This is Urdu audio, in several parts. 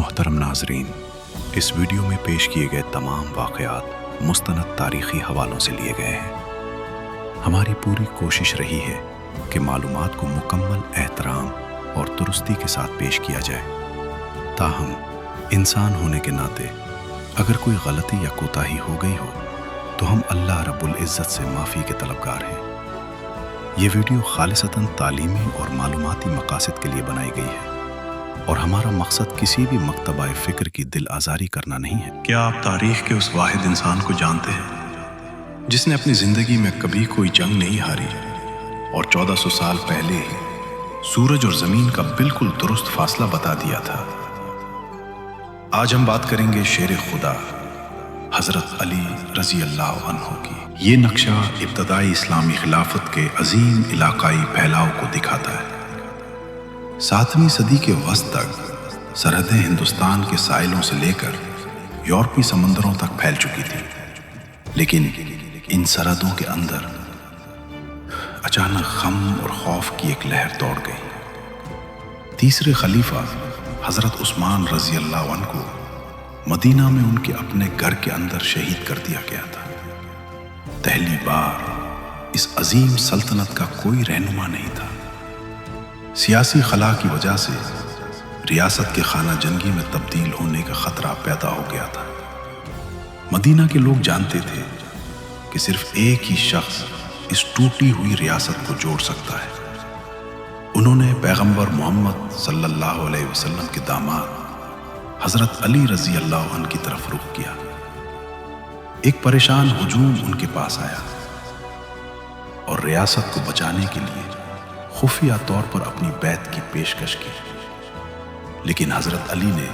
محترم ناظرین، اس ویڈیو میں پیش کیے گئے تمام واقعات مستند تاریخی حوالوں سے لیے گئے ہیں۔ ہماری پوری کوشش رہی ہے کہ معلومات کو مکمل احترام اور درستی کے ساتھ پیش کیا جائے، تاہم انسان ہونے کے ناطے اگر کوئی غلطی یا کوتاہی ہو گئی ہو تو ہم اللہ رب العزت سے معافی کے طلبگار ہیں۔ یہ ویڈیو خالصتاً تعلیمی اور معلوماتی مقاصد کے لیے بنائی گئی ہے اور ہمارا مقصد کسی بھی مکتبہ فکر کی دل آزاری کرنا نہیں ہے۔ کیا آپ تاریخ کے اس واحد انسان کو جانتے ہیں جس نے اپنی زندگی میں کبھی کوئی جنگ نہیں ہاری اور 1400 سال پہلے ہی سورج اور زمین کا بالکل درست فاصلہ بتا دیا تھا؟ آج ہم بات کریں گے شیر خدا حضرت علی رضی اللہ عنہ کی۔ یہ نقشہ ابتدائی اسلامی خلافت کے عظیم علاقائی پھیلاؤ کو دکھاتا ہے۔ 7ویں صدی کے وسط تک سرحدیں ہندوستان کے ساحلوں سے لے کر یورپی سمندروں تک پھیل چکی تھی، لیکن ان سرحدوں کے اندر اچانک غم اور خوف کی ایک لہر دوڑ گئی۔ تیسرے خلیفہ حضرت عثمان رضی اللہ عنہ کو مدینہ میں ان کے اپنے گھر کے اندر شہید کر دیا گیا تھا۔ پہلی بار اس عظیم سلطنت کا کوئی رہنما نہیں تھا۔ سیاسی خلا کی وجہ سے ریاست کے خانہ جنگی میں تبدیل ہونے کا خطرہ پیدا ہو گیا تھا۔ مدینہ کے لوگ جانتے تھے کہ صرف ایک ہی شخص اس ٹوٹی ہوئی ریاست کو جوڑ سکتا ہے۔ انہوں نے پیغمبر محمد صلی اللہ علیہ وسلم کے داماد حضرت علی رضی اللہ عنہ کی طرف رخ کیا۔ ایک پریشان ہجوم ان کے پاس آیا اور ریاست کو بچانے کے لیے خفیہ طور پر اپنی بیعت کی پیشکش کی، لیکن حضرت علی نے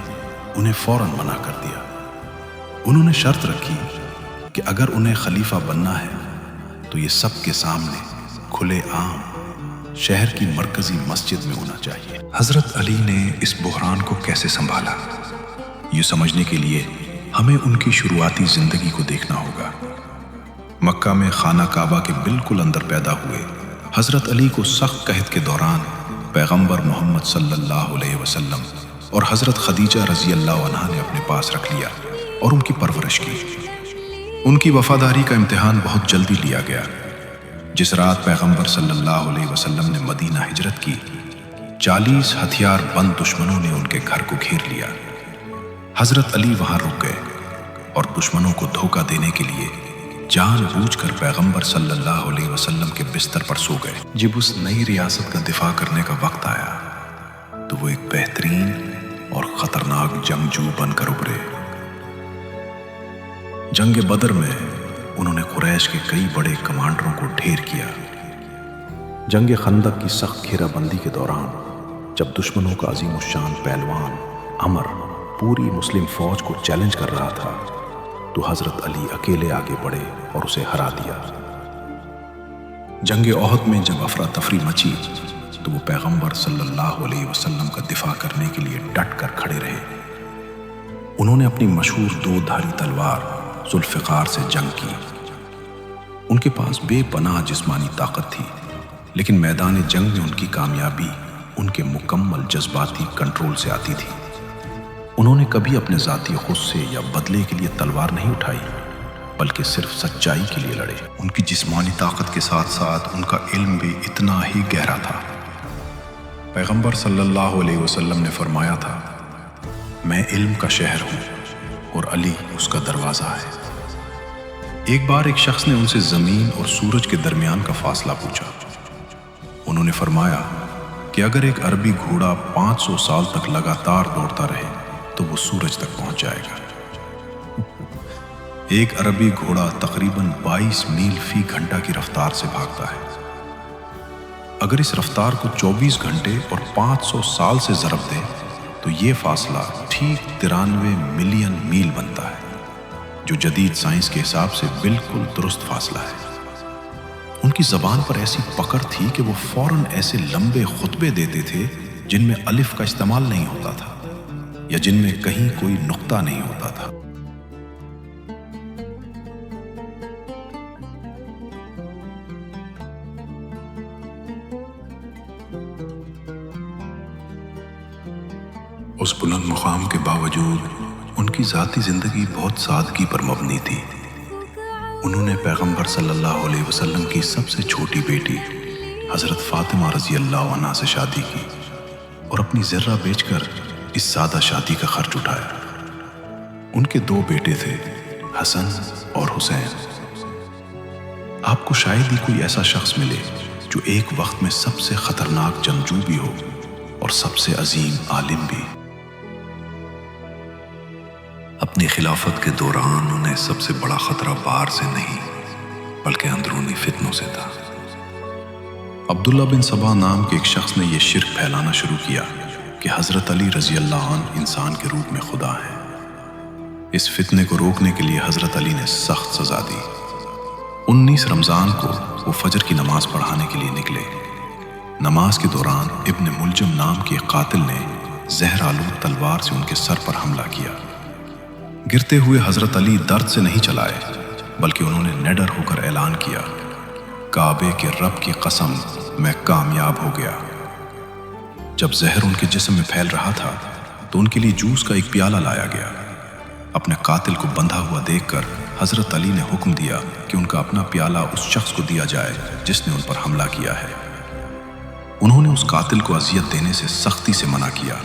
انہیں فوراً منع کر دیا۔ انہوں نے شرط رکھی کہ اگر انہیں خلیفہ بننا ہے تو یہ سب کے سامنے کھلے عام شہر کی مرکزی مسجد میں ہونا چاہیے۔ حضرت علی نے اس بحران کو کیسے سنبھالا، یہ سمجھنے کے لیے ہمیں ان کی شروعاتی زندگی کو دیکھنا ہوگا۔ مکہ میں خانہ کعبہ کے بالکل اندر پیدا ہوئے حضرت علی کو سخت قحط کے دوران پیغمبر محمد صلی اللہ علیہ وسلم اور حضرت خدیجہ رضی اللہ عنہا نے اپنے پاس رکھ لیا اور ان کی پرورش کی۔ ان کی وفاداری کا امتحان بہت جلدی لیا گیا۔ جس رات پیغمبر صلی اللہ علیہ وسلم نے مدینہ ہجرت کی، 40 ہتھیار بند دشمنوں نے ان کے گھر کو گھیر لیا۔ حضرت علی وہاں رک گئے اور دشمنوں کو دھوکہ دینے کے لیے جان بوجھ کر پیغمبر صلی اللہ علیہ وسلم کے بستر پر سو گئے۔ جب اس نئی ریاست کا دفاع کرنے کا وقت آیا تو وہ ایک بہترین اور خطرناک جنگجو بن کر ابھرے۔ جنگ بدر میں انہوں نے قریش کے کئی بڑے کمانڈروں کو ڈھیر کیا۔ جنگ خندق کی سخت گھیرا بندی کے دوران جب دشمنوں کا عظیم الشان پہلوان عمر پوری مسلم فوج کو چیلنج کر رہا تھا تو حضرت علی اکیلے آگے بڑھے اور اسے ہرا دیا۔ جنگ احد میں جب افراتفری مچی تو وہ پیغمبر صلی اللہ علیہ وسلم کا دفاع کرنے کے لیے ڈٹ کر کھڑے رہے۔ انہوں نے اپنی مشہور 2 دھاری تلوار ذوالفقار سے جنگ کی۔ ان کے پاس بے پناہ جسمانی طاقت تھی، لیکن میدان جنگ میں ان کی کامیابی ان کے مکمل جذباتی کنٹرول سے آتی تھی۔ انہوں نے کبھی اپنے ذاتی غصے یا بدلے کے لیے تلوار نہیں اٹھائی، بلکہ صرف سچائی کے لیے لڑے۔ ان کی جسمانی طاقت کے ساتھ ساتھ ان کا علم بھی اتنا ہی گہرا تھا۔ پیغمبر صلی اللہ علیہ وسلم نے فرمایا تھا، میں علم کا شہر ہوں اور علی اس کا دروازہ ہے۔ ایک بار ایک شخص نے ان سے زمین اور سورج کے درمیان کا فاصلہ پوچھا۔ انہوں نے فرمایا کہ اگر ایک عربی گھوڑا 500 سال تک لگاتار دوڑتا رہے تو وہ سورج تک پہنچ جائے گا۔ ایک عربی گھوڑا تقریباً 22 میل فی گھنٹہ کی رفتار سے بھاگتا ہے۔ اگر اس رفتار کو 24 گھنٹے اور 500 سال سے ضرب دے تو یہ فاصلہ ٹھیک 93 ملین میل بنتا ہے، جو جدید سائنس کے حساب سے بالکل درست فاصلہ ہے۔ ان کی زبان پر ایسی پکڑ تھی کہ وہ فوراً ایسے لمبے خطبے دیتے تھے جن میں الف کا استعمال نہیں ہوتا تھا یا جن میں کہیں کوئی نقطہ نہیں ہوتا تھا۔ اس بلند مقام کے باوجود ان کی ذاتی زندگی بہت سادگی پر مبنی تھی۔ انہوں نے پیغمبر صلی اللہ علیہ وسلم کی سب سے چھوٹی بیٹی حضرت فاطمہ رضی اللہ عنہا سے شادی کی اور اپنی ذرہ بیچ کر اس سادہ شادی کا خرچ اٹھایا۔ ان کے 2 بیٹے تھے، حسن اور حسین۔ آپ کو شاید ہی کوئی ایسا شخص ملے جو ایک وقت میں سب سے خطرناک جنگجو بھی ہو اور سب سے عظیم عالم بھی۔ اپنی خلافت کے دوران انہیں سب سے بڑا خطرہ باہر سے نہیں بلکہ اندرونی فتنوں سے تھا۔ عبداللہ بن سبا نام کے ایک شخص نے یہ شرک پھیلانا شروع کیا کہ حضرت علی رضی اللہ عنہ انسان کے روپ میں خدا ہیں۔ اس فتنے کو روکنے کے لیے حضرت علی نے سخت سزا دی۔ 19 رمضان کو وہ فجر کی نماز پڑھانے کے لیے نکلے۔ نماز کے دوران ابن ملجم نام کے قاتل نے زہر آلود تلوار سے ان کے سر پر حملہ کیا۔ گرتے ہوئے حضرت علی درد سے نہیں چلائے بلکہ انہوں نے نڈر ہو کر اعلان کیا، کعبے کے رب کی قسم میں کامیاب ہو گیا۔ جب زہر ان کے جسم میں پھیل رہا تھا تو ان کے لیے جوس کا ایک پیالہ لایا گیا۔ اپنے قاتل کو بندھا ہوا دیکھ کر حضرت علی نے حکم دیا کہ ان کا اپنا پیالہ اس شخص کو دیا جائے جس نے ان پر حملہ کیا ہے۔ انہوں نے اس قاتل کو اذیت دینے سے سختی سے منع کیا۔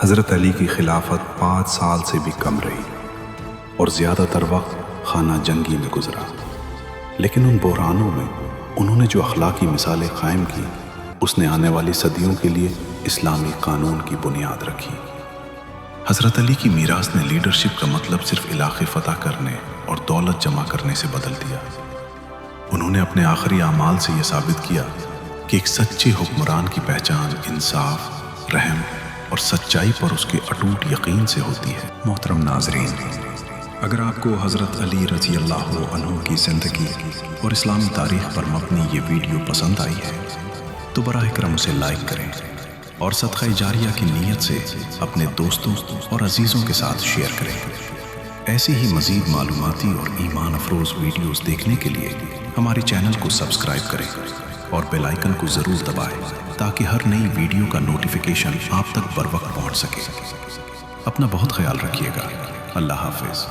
حضرت علی کی خلافت 5 سال سے بھی کم رہی اور زیادہ تر وقت خانہ جنگی میں گزرا، لیکن ان بحرانوں میں انہوں نے جو اخلاقی مثالیں قائم کی اس نے آنے والی صدیوں کے لیے اسلامی قانون کی بنیاد رکھی۔ حضرت علی کی میراث نے لیڈرشپ کا مطلب صرف علاقے فتح کرنے اور دولت جمع کرنے سے بدل دیا۔ انہوں نے اپنے آخری اعمال سے یہ ثابت کیا کہ ایک سچے حکمران کی پہچان انصاف، رحم اور سچائی پر اس کے اٹوٹ یقین سے ہوتی ہے۔ محترم ناظرین، اگر آپ کو حضرت علی رضی اللہ عنہ کی زندگی اور اسلامی تاریخ پر مبنی یہ ویڈیو پسند آئی ہے تو براہ کرم اسے لائک کریں اور صدقہ جاریہ کی نیت سے اپنے دوستوں اور عزیزوں کے ساتھ شیئر کریں۔ ایسی ہی مزید معلوماتی اور ایمان افروز ویڈیوز دیکھنے کے لیے ہمارے چینل کو سبسکرائب کریں اور بیل آئیکن کو ضرور دبائیں تاکہ ہر نئی ویڈیو کا نوٹیفیکیشن آپ تک بر وقت پہنچ سکے۔ اپنا بہت خیال رکھیے گا۔ اللہ حافظ۔